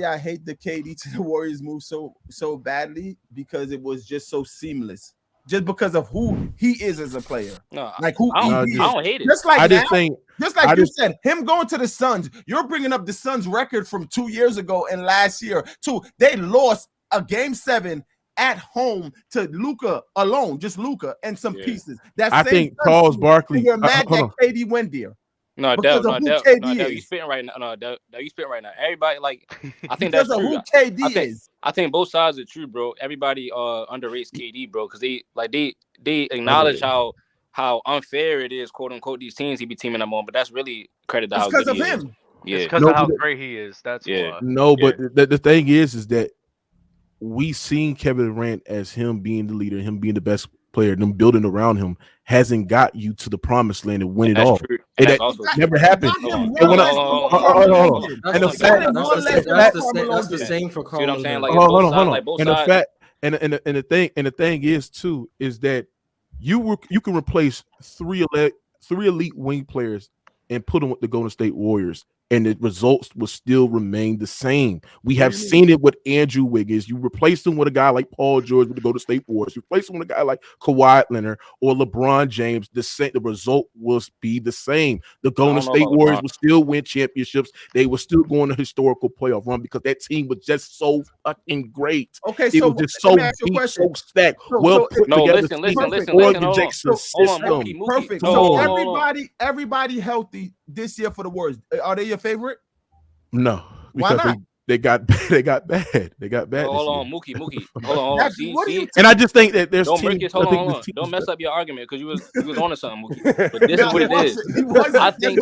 I hate the KD to the Warriors move so badly because it was just so seamless. Just because of who he is as a player, No, like who I he is. don't hate it. Just like I now, just think, just like you said, him going to the Suns. You're bringing up the Suns record from 2 years ago and last year too. They lost a game 7 at home to Luka alone, just Luka and some pieces. I think Charles Barkley. You're mad that KD went there. No, because of who KD is. You spitting right now. No, you spitting right now. Everybody I think because that's true. Who KD is. I think both sides are true, bro. Everybody underrates KD, bro, because they acknowledge how unfair it is, quote unquote, these teams he be teaming them on. But that's really credit to how good he is. Yeah, it's because of how great he is. That's why. No, but the thing is that we seen Kevin Durant as him being the leader, him being the best player, them building around him hasn't got you to the promised land and win it all. That never happened. That's the same for Carl. See what I'm saying? Like, hold on. And the thing is too is that you can replace three elite wing players and put them with the Golden State Warriors, and the results will still remain the same. We have seen it with Andrew Wiggins. You replace him with a guy like Paul George with the Golden State Warriors. You replace him with a guy like Kawhi Leonard or LeBron James. The result will be the same. The Golden State Warriors will still win championships. They will still go on a historical playoff run because that team was just so fucking great. Okay, it was just so deep, so stacked. Well put together. Listen. Perfect. So everybody healthy this year for the Warriors. Are they your favorite? No, because they got bad. They got bad. Hold on, Mookie. Hold on. See? And I just think that there's hold on. Don't mess up your argument because you was on to something, Mookie. But this is what it is. I think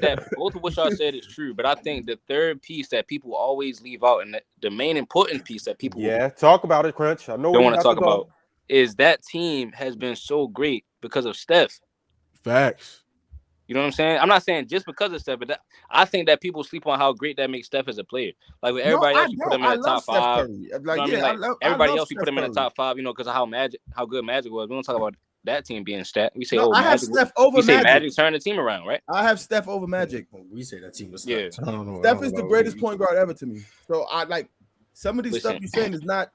that both of what y'all said is true, but I think the third piece that people always leave out, and the main important piece that people talk about it, Crunch. I know don't want to talk about is that team has been so great because of Steph. Facts. You know what I'm saying? I'm not saying just because of Steph, but I think that people sleep on how great that makes Steph as a player. Like with everybody else, you put him in the top 5. Everybody else, you put him in the top 5. You know, because of how good Magic was. We don't talk about that team being stat. We say, I have Steph over Magic. We say Magic turned the team around, right? I have Steph over Magic. We say that team was Steph is the greatest point guard ever to me. So I like some of these stuff you're saying is not.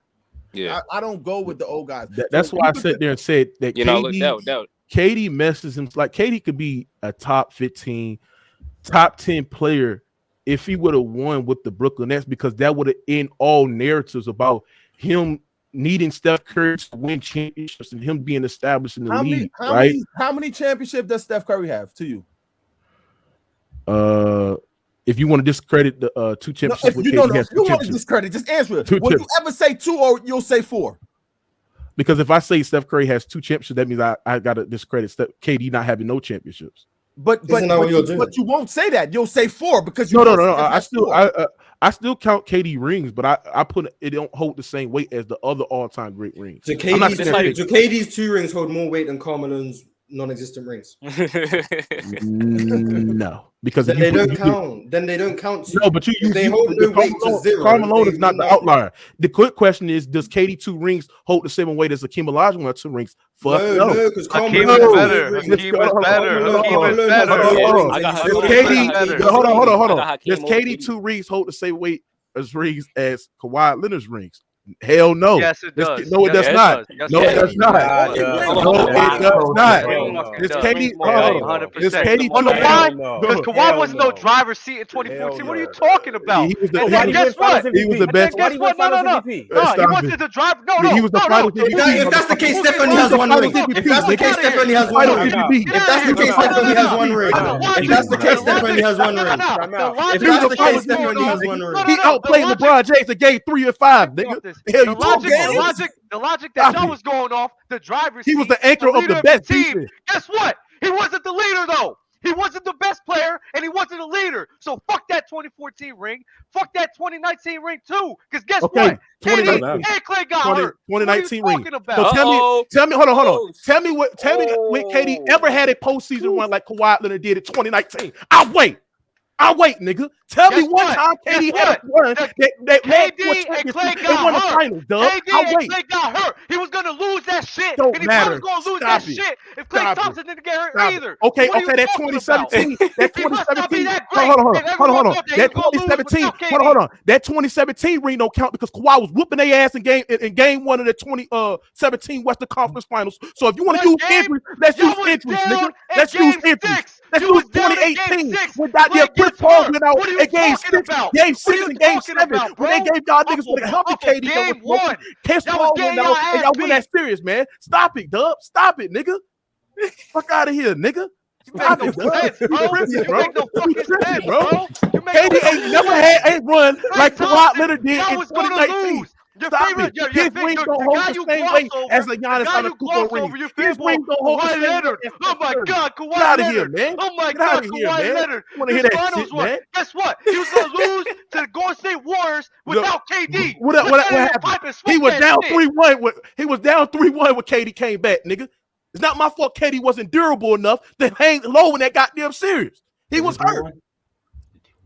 Yeah, I don't go with the old guys. That's why I sat there and said that. You know, look, KD messes him. Like KD could be a top 15, top 10 player if he would have won with the Brooklyn Nets, because that would have end all narratives about him needing Steph Curry to win championships and him being established in the league. How many championships does Steph Curry have to you? If you want to discredit the 2 championships, if you want to discredit, just answer it. Will you ever say 2 or you'll say 4? Because if I say Steph Curry has 2 championships, that means I got to discredit KD not having no championships. But you won't say that. You'll say 4 because you no. I still count KD rings, but I put it don't hold the same weight as the other all-time great rings. So KD's 2 rings hold more weight than Carmelo's non-existent rings. No, because then they don't count. Then they don't count. No, but they hold no weight to 0. Carmelo is not the outlier. The quick question is, does KD 2 rings hold the same weight as Hakeem Olajuwon 2 rings? Fuck no, because Hakeem is better. Hakeem is better. Hold on. Does KD 2 rings hold the same weight as rings as Kawhi Leonard's rings? Hell no. Yes, it does. No, it does not. No, it does not. No, it does not. It's KD. It's KD. Because Kawhi was no driver's seat in 2014. What are you talking about? And guess what? He was the best. No. He wasn't the driver. No. He was the final MVP. If that's the case, Steph only has 1 ring. If that's the case, Steph only has 1 ring. If that's the case, Steph only has 1 ring. If that's the case, Steph only has 1 ring. If that's the case, Steph only has 1 ring. He outplayed LeBron James and gave 3 and 5. Nigga. The logic that John was going off, the driver's he was the anchor of the best team. Guess what? He wasn't the leader though. He wasn't the best player, and he wasn't a leader. So fuck that 2014 ring. Fuck that 2019 ring too. Because guess what? KD and Clay got hurt. 2019 ring. So tell me, hold on. Tell me when KD ever had a postseason run like Kawhi Leonard did in 2019. I'll wait. I wait, nigga. Tell me one time KD had a run that KD and Clay got hurt. Finals, KD and Clay got hurt. He was gonna lose that shit. Don't and he matter. was gonna lose that shit if Clay Thompson didn't get hurt either. Okay, that 2017. That 2017. Hold on. That 2017. Hold on. That 2017 ring don't count because Kawhi was whooping their ass in game one of the 2017 Western Conference Finals. So if you want to use injuries, let's use injuries, nigga. Let's use injuries. Let's use 2018 when goddamn Chris Paul went out in game 6 and game 7 when they gave y'all niggas with a healthy KD. Chris Paul went out and y'all win that series, man. Stop it, Dub. Stop it, nigga. Fuck out of here, nigga. Stop it, bro. KD ain't never had a run like Kawhi Leonard did in 2019. Stop it. His wings don't hold the same way as the Giannis Antetokounmpo ring. His wings don't hold the same way. Oh my God, Kawhi out of here, man. Oh my God, Kawhi Leonard. You want to hear that shit, man? Guess what? He was gonna lose to the Golden State Warriors without KD. What happened? He was down 3-1. He was down 3-1 when KD came back, nigga. It's not my fault KD wasn't durable enough to hang low in that goddamn series. He was hurt.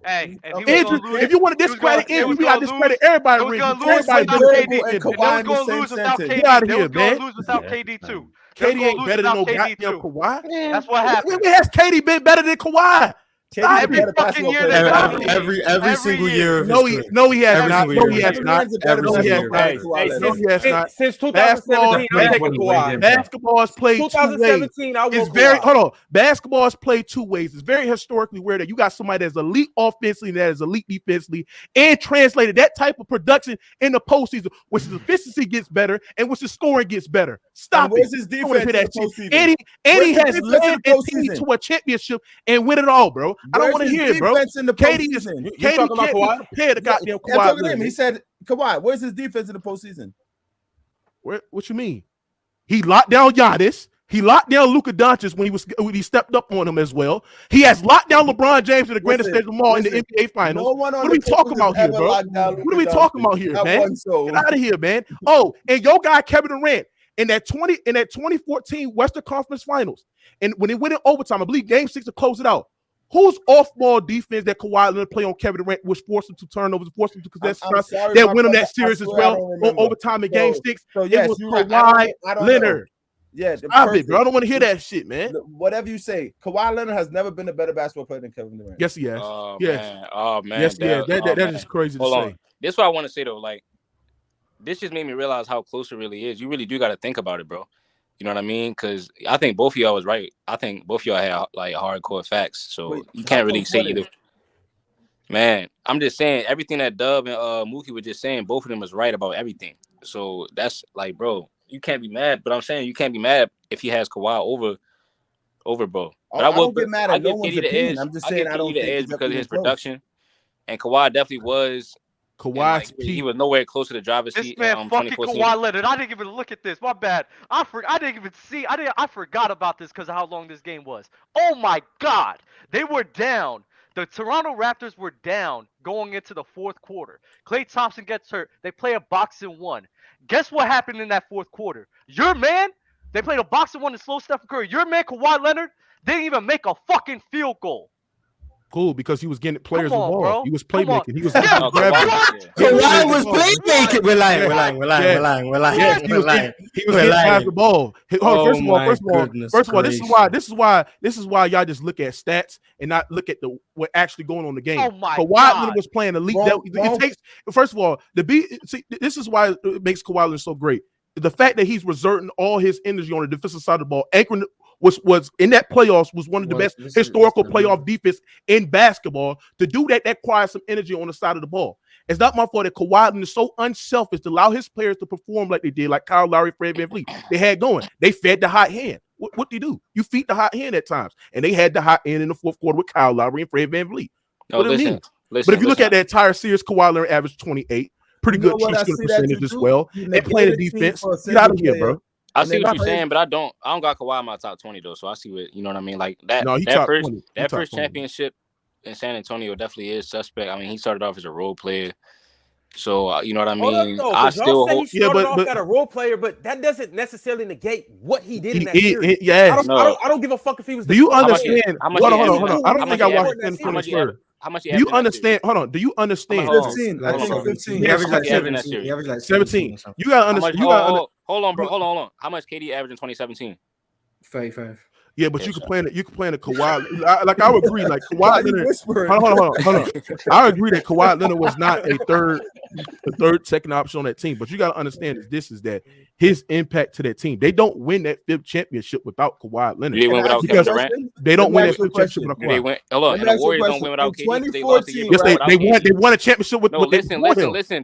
Hey, if you want to discredit injury, we got to discredit everybody. Everybody Kawhi going to lose without KD. Get out of here, man. Lose without KD too. KD ain't better than no goddamn Kawhi. That's what happened. When has KD been better than Kawhi? Every fucking year. Every single year. No, he has not. No, he has not. Since 2017, I'm taking Kawhi. Basketball is played 2017. It's very Basketball is played two ways. It's very historically weird that you got somebody that's elite offensively and that is elite defensively, and translated that type of production in the postseason, which the efficiency gets better and which the scoring gets better. Stop it. Where's his defense in the postseason? And he has led a team to a championship and win it all, bro. I don't want to hear it, bro. KD can't compare to goddamn Kawhi. He said, Kawhi, where's his defense in the postseason? What you mean? He locked down Giannis. He locked down Luka Doncic when he stepped up on him as well. He has locked down LeBron James in the grandest stage of them all in the NBA Finals. What are we talking about here, bro? What are we talking about here, man? Get out of here, man. Oh, and your guy Kevin Durant in that 2014 Western Conference Finals, and when they went in overtime, I believe Game 6 to close it out. Whose off-ball defense that Kawhi Leonard play on Kevin Durant, which forced him to turnovers, forced him to possess that win him that series as well on overtime in Game 6? So yes, it was Kawhi Leonard. Yeah, stop it, bro. I don't want to hear that shit, man. Whatever you say, Kawhi Leonard has never been a better basketball player than Kevin Durant. Yes, he has. Oh, yes. Man. Oh man. Yes, yeah. That is crazy to say. This is what I want to say though. Like, this just made me realize how close it really is. You really do got to think about it, bro. You know what I mean? Because I think both of y'all was right. I think both of y'all had like hardcore facts. So you can't really say either. Man, I'm just saying everything that Dub and Mookie were just saying, both of them was right about everything. So that's like, bro, you can't be mad. But I'm saying you can't be mad if he has Kawhi over bro. But I won't get mad at no one's opinion. I'm just saying I don't think the edge because of his production. And Kawhi definitely was. Kawhi, he was nowhere close to the driver's seat. This man fucking Kawhi Leonard. I didn't even look at this. My bad. I didn't even see. I forgot about this because of how long this game was. Oh my God, they were down. The Toronto Raptors were down going into the fourth quarter. Klay Thompson gets hurt. They play a boxing one. Guess what happened in that fourth quarter? Your man, they played a boxing one to slow Stephen Curry. Your man Kawhi Leonard didn't even make a fucking field goal. Cool, because he was getting players involved. Bro. He was playmaking. He was Kawhi was playmaking. We're lying. He was getting past the ball. First of all, this is why y'all just look at stats and not look at what actually going on in the game. Oh my Kawhi Leonard was playing elite. It takes, first of all, this is why it makes Kawhi Leonard so great. The fact that he's reserting all his energy on the defensive side of the ball, anchoring was in that playoffs was one of the best historical playoff defense in basketball. To do that requires some energy on the side of the ball. It's not my fault that Kawhi Leonard is so unselfish to allow his players to perform like they did, like Kyle Lowry, Fred VanVleet. They had going. They fed the hot hand. What do you do? You feed the hot hand at times, and they had the hot hand in the fourth quarter with Kyle Lowry and Fred VanVleet. What do you mean? But if you look at the entire series, Kawhi Leonard averaged 28, pretty good shooting percentage as well. They playing the defense. Get out of here, bro. I see what you're saying, but I don't got Kawhi in my top 20 though, so I see what you know what I mean. Like that. No, that first championship in San Antonio definitely is suspect. I mean, he started off as a role player, So you know what I mean. I still hope. He started off at a role player, but that doesn't necessarily negate what he did in that series. Yes. I don't give a fuck if he was. Do you understand? Hold on. I don't think I watched him finish first. How much? Do you understand? Hold on. Do you understand? 15. I think 15. He averaged like 17. He averaged like 17. You gotta understand. Hold on, bro. Hold on. How much KD averaged in 2017? 35. Yeah, but you can play it. You can play in a Kawhi. I would agree. Like Kawhi Leonard. Hold on. I agree that Kawhi Leonard was not a third, second option on that team. But you got to understand is that his impact to that team. They don't win that 5th championship without Kawhi Leonard. They win without Kevin Durant. They don't win that 5th championship without Kawhi. They win. Hold on. And the Warriors don't win without KD. They won a championship with. Listen.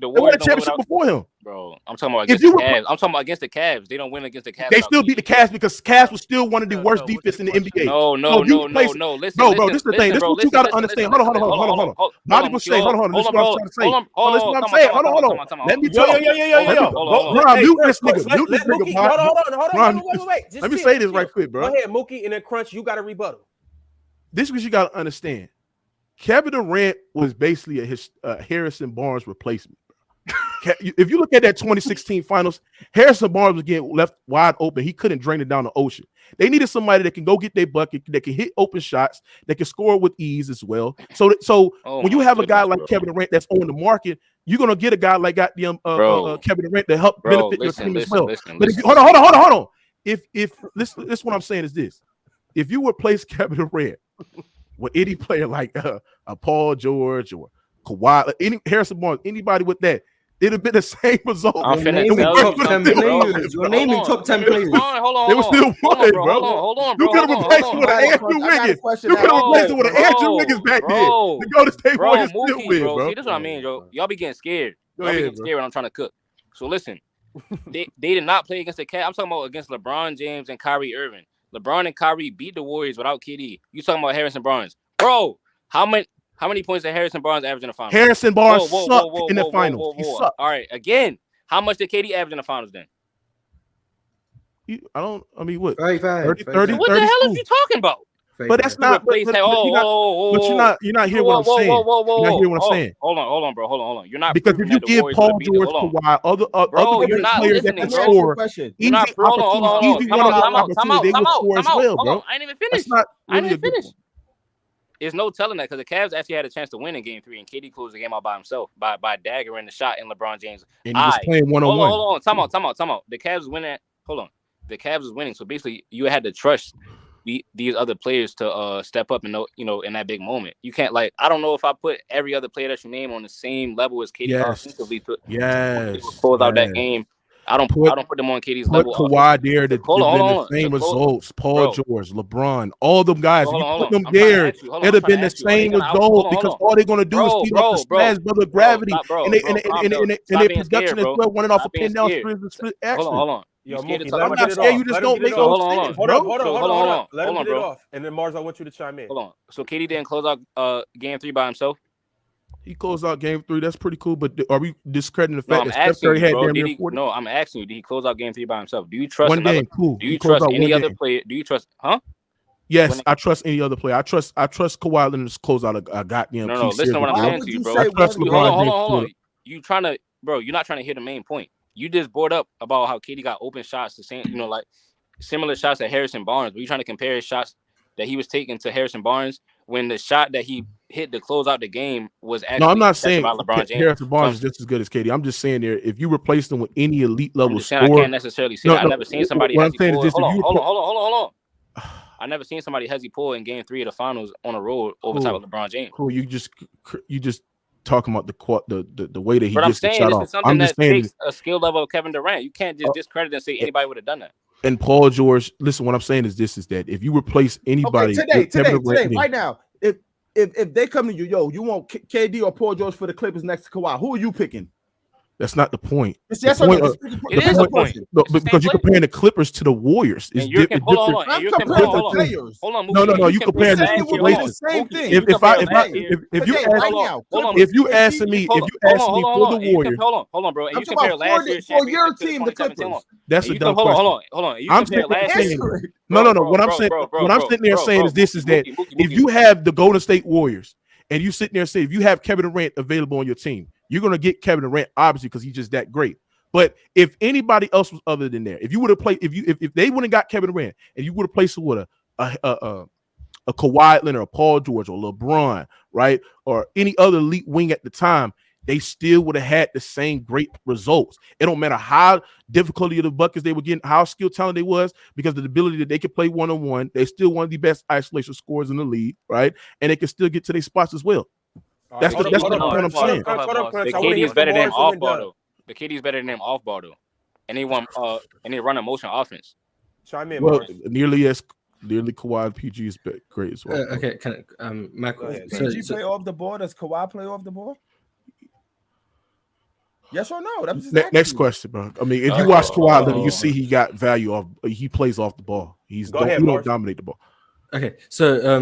The Warriors won a championship before him. Bro, I'm talking about against the Cavs. I'm talking about against the Cavs. They don't win against the Cavs. They still beat the Cavs because Cavs was still one of the worst defense in the NBA. No. Listen, bro, this is the thing. This is what you got to understand. Hold on. Bobby was saying, hold on. This is what I'm trying to say. This is what I'm saying. Hold on. Let me talk. Ron, mute this nigga. Hold on. Wait. Let me say this right quick, bro. Go ahead, Mookie, and then Crunch. You got to rebuttal. This is what you got to understand. Kevin Durant was basically a Harrison Barnes replacement. If you look at that 2016 finals, Harrison Barnes was getting left wide open. He couldn't drain it down the ocean. They needed somebody that can go get their bucket, that can hit open shots, that can score with ease as well. So when you have a guy like Kevin Durant that's on the market, you're gonna get a guy like Kevin Durant to help benefit your team as well. But if hold on. If this what I'm saying is this: if you replace Kevin Durant with any player like a Paul George or Kawhi, any Harrison Barnes, anybody with that, it'd have been the same result. I'm naming top 10 players. You're naming top 10 players. Hold on. They were still winning, bro. Hold on, You could have replaced it with an Andrew Wiggins. You could have replaced it with an Andrew Wiggins back then. The Golden State Warriors still win, bro. See, this is what I mean, Joe. Y'all be getting scared. Y'all be getting scared when I'm trying to cook. So listen, they did not play against the Cavs. I'm talking about against LeBron James and Kyrie Irving. LeBron and Kyrie beat the Warriors without KD. You talking about Harrison Barnes, bro? How many points did Harrison Barnes average in the finals? Harrison Barnes sucked in the finals. He sucked. All right, again, how much did KD average in the finals then? What? 35. 30. What the hell are you talking about? But that's not. But you're not hearing what I'm saying. You're not hearing what I'm saying. Hold on, bro. You're not because if you give Paul George, Kawhi, other players that can score, easy opportunity, time out. Bro. I ain't even finished. I ain't even finished. There's no telling that because the Cavs actually had a chance to win in Game 3, and KD closed the game out by himself by daggering the shot in LeBron James. And he was playing one-on-one. Hold on. Time out. The Cavs was winning. Hold on. The Cavs was winning, so basically you had to trust these other players to step up and in that big moment. You can't I don't know if I put every other player that you name on the same level as KD offensively to close out that game. I don't put them on KD's level. Kawhi there to the same results. Paul George, LeBron, all them guys. If you put them there, it'd have been the same result because all they're gonna do is feed off the smash brother gravity and their production as well, running off a pin down split action. Hold on. Yo, I'm not scared. You just don't make those decisions, bro. Hold on. Let him get it off, and then Mars, I want you to chime in. Hold on. So KD didn't close out Game 3 by himself. He closed out Game 3. That's pretty cool. But are we discrediting the fact that Steph Curry had damn near 40? No, I'm asking you. Did he close out Game 3 by himself? Do you trust one game? Cool. Do you trust any other player? Do you trust? Huh? Yes, I trust any other player. I trust Kawhi Leonard to close out a goddamn. No. Listen to what I'm saying to you, bro. I trust LeBron. Hold on. You're not trying to hear the main point. You just brought up about how KD got open shots, the same, similar shots at Harrison Barnes. Were you trying to compare his shots that he was taking to Harrison Barnes when the shot that he hit to close out the game was actually? No, I'm not saying LeBron James. Harrison Barnes is just as good as KD. I'm just saying if you replace them with any elite level scorer, I can't necessarily say that. I've never seen somebody. Hold on. I never seen somebody hezzy pull in Game 3 of the finals on a road over top of LeBron James. Cool. You just talking about the way that he gets the shot off. This is something that takes a skill level of Kevin Durant. You can't just discredit and say anybody would have done that. And Paul George, listen, what I'm saying is that if you replace anybody today, right now, if they come to you, you want KD or Paul George for the Clippers next to Kawhi, who are you picking? That's not the point. It is the point. Because you're comparing the Clippers to the Warriors. Hold on. You comparing the situations. If you ask me for the Warriors, hold on, bro. And you compare last year's for your team, the Clippers. That's a dumb question. Hold on. You compare last year. No. What I'm saying, what I'm sitting there saying is this: is that if you have the Golden State Warriors and you sitting there saying if you have Kevin Durant available on your team, you're going to get Kevin Durant, obviously, because he's just that great. But if anybody else was other than there, if you would have played, if they wouldn't got Kevin Durant, and you would have placed with a Kawhi Leonard, or Paul George, or LeBron, right, or any other elite wing at the time, they still would have had the same great results. It don't matter how difficult of the buckets they were getting, how skilled talent they was, because of the ability that they could play one-on-one. They're still one of the best isolation scorers in the league, right? And they can still get to their spots as well. That's the point I'm saying. The KD is better than off ball though. The KD is better than him off ball though. And they run a motion offense. Chime in, well, nearly Kawhi. PG is great as well. Okay, Michael. Does PG play off the ball? Does Kawhi play off the ball? Yes or no? Next question, bro. I mean, if you watch Kawhi, then you see he got value off. He plays off the ball. He don't dominate the ball. Okay, so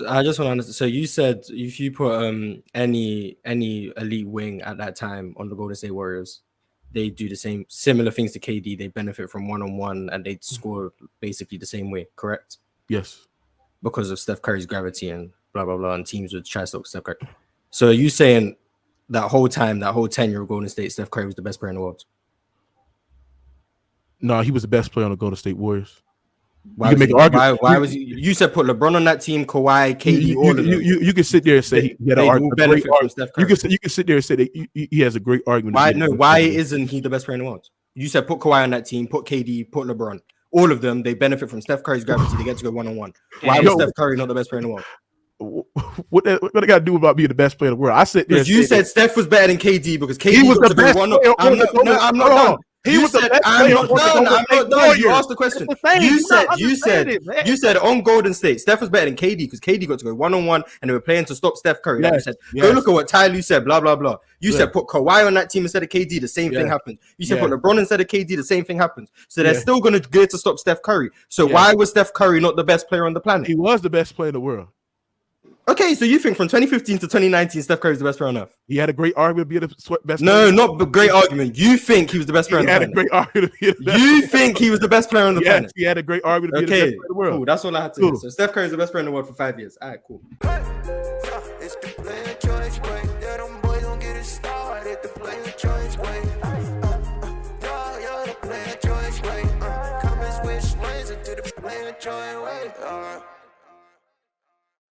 I just want to understand. So you said if you put any elite wing at that time on the Golden State Warriors, they do the similar things to KD. They benefit from one-on-one and they score basically the same way. Correct? Yes. Because of Steph Curry's gravity and blah blah blah, and teams would try to stop Steph Curry. So are you saying that whole tenure of Golden State, Steph Curry was the best player in the world? No, he was the best player on the Golden State Warriors. Why was he? You said put LeBron on that team, Kawhi, KD, all of them. You can sit there and say he had a great argument. You can sit there and say that he has a great argument. Why isn't he the best player in the world? You said put Kawhi on that team, put KD, put LeBron. All of them, they benefit from Steph Curry's gravity. They get to go one-on-one. Why is Steph Curry not the best player in the world? What they got to do about being the best player in the world? I said because you said Steph was better than KD because KD was the best player. I'm not done. He was the best player. I'm not done. You asked the question. You said on Golden State, Steph was better than KD because KD got to go one-on-one and they were playing to stop Steph Curry. Like you said, go look at what Ty Lue said, blah, blah, blah. You said put Kawhi on that team instead of KD, the same thing happened. You said put LeBron instead of KD, the same thing happens. So they're still going to get to stop Steph Curry. So why was Steph Curry not the best player on the planet? He was the best player in the world. Okay, so you think from 2015 to 2019, Steph Curry is the best player on earth? He had a great argument to be the best player. No, not a great argument. You think he was the best player on the planet? He had a great argument to be the best You think he was the best player on the planet? He had a great argument to be the best player in the world. Cool. That's all I had to do. So Steph Curry is the best player in the world for 5 years. All right, cool. It's the player choice way. Yeah, them boys don't get it started. The player choice way. Yeah, the player choice way. Come and switch lanes into the player choice way.